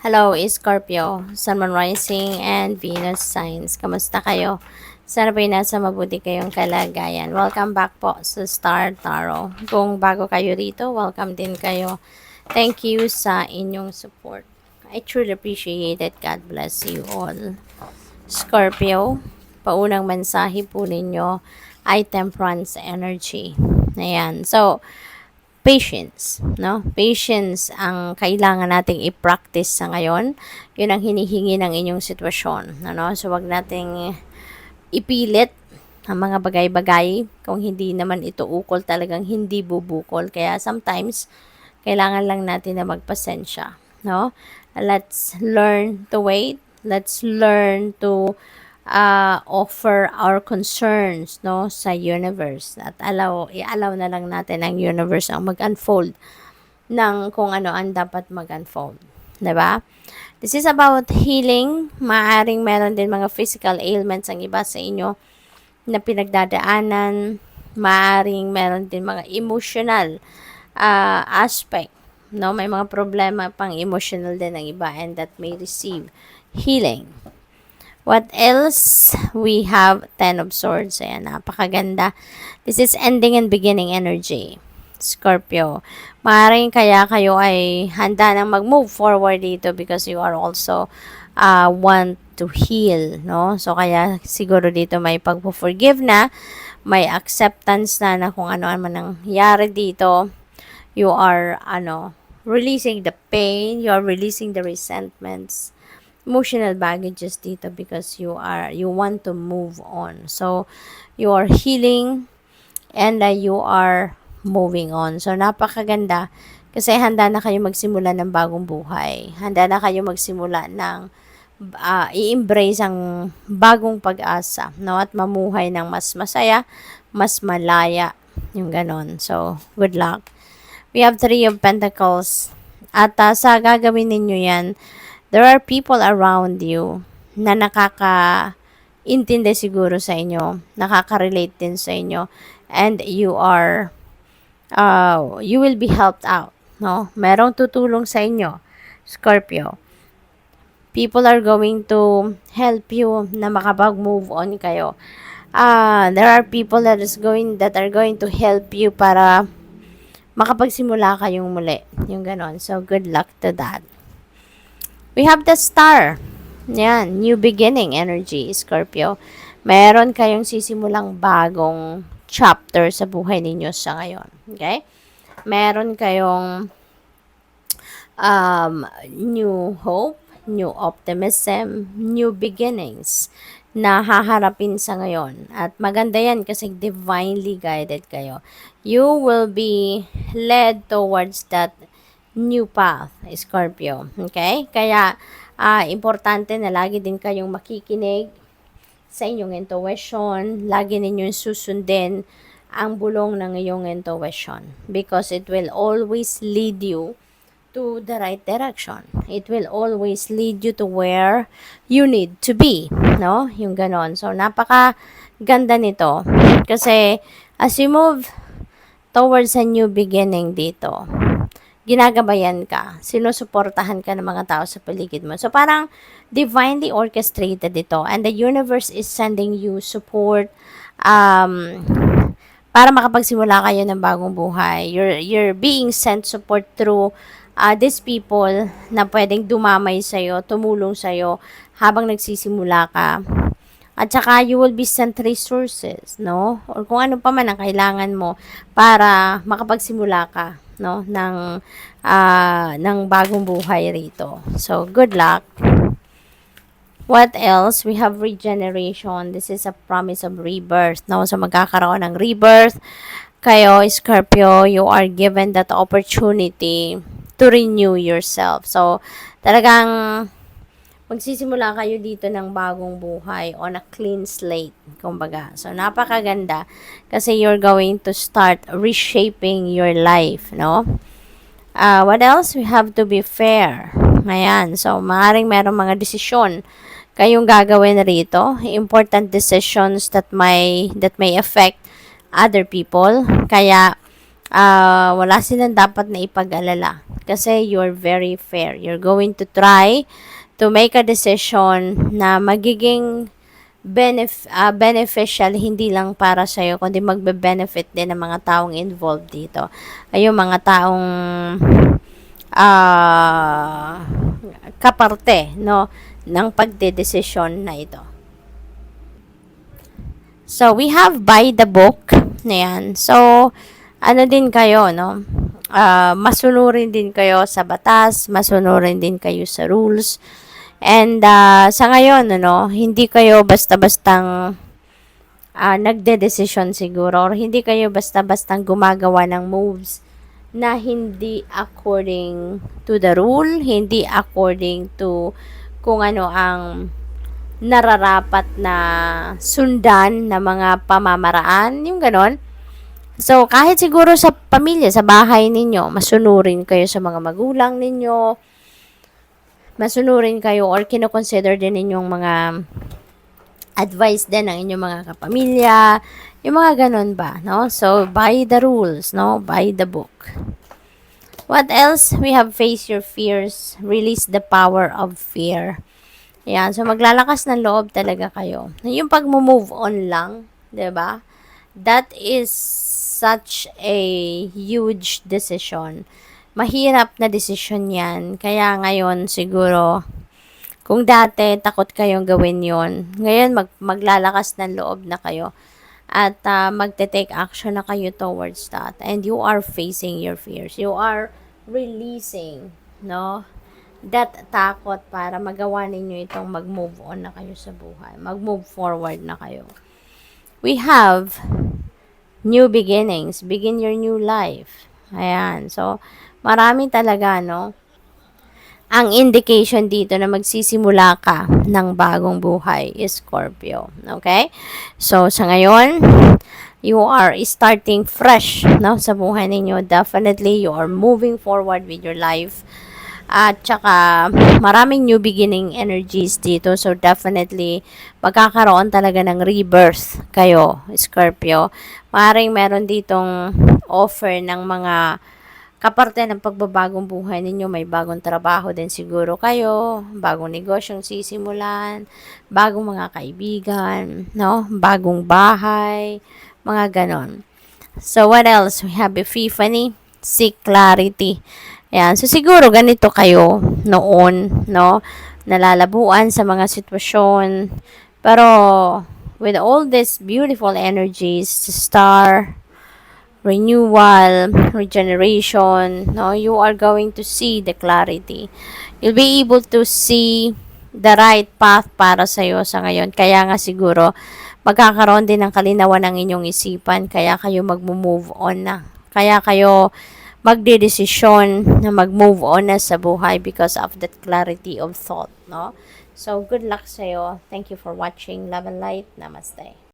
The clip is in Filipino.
Hello, Scorpio, Sun, Moon, Rising, and Venus signs. Kamusta kayo? Sana po'y nasa mabuti kayong kalagayan. Welcome back po sa Star Tarot. Kung bago kayo rito, welcome din kayo. Thank you sa inyong support. I truly appreciate it. God bless you all. Scorpio, paunang mensahe po ninyo ay temperance energy. Ayan. So, patience, no? Patience ang kailangan nating i-practice sa ngayon. Yun ang hinihingi ng inyong sitwasyon, ano? So, wag nating ipilit ang mga bagay-bagay kung hindi naman ito ukol, talagang hindi bubukol. Kaya sometimes, kailangan lang natin na magpasensya, no? Let's learn to wait. Let's learn to offer our concerns, no, sa universe, at i-allow na lang natin ang universe ang mag-unfold ng kung ano ang dapat mag-unfold, 'di ba? This is about healing. Maaring meron din mga physical ailments ang iba sa inyo na pinagdadaanan. Maaring meron din mga emotional aspect, no, may mga problema pang emotional din ang iba, and that may receive healing. What else? We have 10 of Swords. Ayan, napakaganda. This is ending and beginning energy. Scorpio. Maaaring kaya kayo ay handa nang mag-move forward dito because you are also want to heal, no? So, kaya siguro dito may pagpo-forgive na, may acceptance na kung ano man nangyari dito. You are, releasing the pain, you are releasing the resentments, emotional baggages dito because you want to move on. So, you are healing and you are moving on. So, napakaganda kasi handa na kayo magsimula ng bagong buhay. Handa na kayo magsimula ng i-embrace ang bagong pag-asa, no? At mamuhay ng mas masaya, mas malaya, yung ganon. So, good luck. We have 3 of Pentacles. At sa gagawin ninyo yan, there are people around you na nakaka-intindi siguro sa inyo, nakaka-relate din sa inyo, and you will be helped out, no? Merong tutulong sa inyo, Scorpio. People are going to help you na makapag-move on kayo. There are people that are going to help you para makapagsimula kayong muli, yung ganon. So, good luck to that. We have the Star. Yan, new beginning energy, Scorpio. Meron kayong sisimulang bagong chapter sa buhay ninyo sa ngayon. Okay? Meron kayong new hope, new optimism, new beginnings na haharapin sa ngayon. At maganda yan kasi divinely guided kayo. You will be led towards that new path, Scorpio. Okay? Kaya, importante na lagi din kayong makikinig sa inyong intuition. Lagi ninyong susundin ang bulong ng iyong intuition because it will always lead you to the right direction. It will always lead you to where you need to be, no? Yung ganon. So, napaka ganda nito kasi as you move towards a new beginning dito, ginagabayan ka, sinusuportahan ka ng mga tao sa paligid mo. So, parang divinely orchestrated ito, and the universe is sending you support para makapagsimula kayo ng bagong buhay. You're being sent support through these people na pwedeng dumamay sa'yo, tumulong sa'yo habang nagsisimula ka. At saka, you will be sent resources, no? Or kung ano pa man ang kailangan mo para makapagsimula ka, no? Ng bagong buhay rito. So, good luck. What else? We have regeneration. This is a promise of rebirth, no? So, magkakaroon ng rebirth. Kayo, Scorpio, you are given that opportunity to renew yourself. So, talagang magsisimula kayo dito ng bagong buhay on a clean slate, kumbaga. So, napakaganda kasi you're going to start reshaping your life, no? What else? We have to be fair. Ayan. So, maaaring merong mga desisyon kayong gagawin rito. Important decisions that may affect other people. Kaya, wala silang dapat na ipag-alala. Kasi you're very fair. You're going to try to make a decision na magiging beneficial hindi lang para sa iyo kundi magbe-benefit din ng mga taong involved dito. Ay yung mga taong ah kaparte no ng pagdedesisyon na ito. So we have by the book na yan. So ano din kayo no? Masunurin din kayo sa batas, masunurin din kayo sa rules. And sa ngayon, ano, hindi kayo basta-bastang nagde-decision siguro or hindi kayo basta-bastang gumagawa ng moves na hindi according to the rule, hindi according to kung ano ang nararapat na sundan na mga pamamaraan, yung ganon. So, kahit siguro sa pamilya, sa bahay ninyo, masunurin kayo sa mga magulang ninyo, masunurin kayo or kinoconsider din ninyong mga advice din ng inyong mga kapamilya, yung mga ganon ba, no? So, by the rules, no? By the book. What else? We have face your fears, release the power of fear. Yan, so maglalakas ng loob talaga kayo. Yung pag-move on lang, 'di ba? That is such a huge decision. Mahirap na decision 'yan. Kaya ngayon siguro kung dati takot kayong gawin 'yon, ngayon maglalakas ng loob na kayo at magte-take action na kayo towards that. And you are facing your fears. You are releasing, no? That takot para magawa ninyo itong mag-move on na kayo sa buhay. Mag-move forward na kayo. We have new beginnings. Begin your new life. Ayan. So, marami talaga, no? Ang indication dito na magsisimula ka ng bagong buhay is Scorpio. Okay? So, sa ngayon, you are starting fresh, no? Sa buhay ninyo. Definitely, you are moving forward with your life. At saka, maraming new beginning energies dito. So, definitely, magkakaroon talaga ng rebirth kayo, Scorpio. Maring meron ditong offer ng mga kaparte ng pagbabagong buhay ninyo. May bagong trabaho din siguro kayo, bagong negosyong sisimulan, bagong mga kaibigan, no? Bagong bahay, mga ganon. So, what else? We have Epiphany, seek clarity. Ayan. So, siguro ganito kayo noon, no? Nalalabuan sa mga sitwasyon. Pero, with all these beautiful energies, star, renewal, regeneration, no? You are going to see the clarity. You'll be able to see the right path para sa'yo sa ngayon. Kaya nga siguro, magkakaroon din ng kalinawan ng inyong isipan. Kaya kayo mag-move on na. Kaya kayo magdedesisyon na mag-move on na sa buhay because of that clarity of thought, no? So, good luck sa'yo. Thank you for watching. Love and light. Namaste.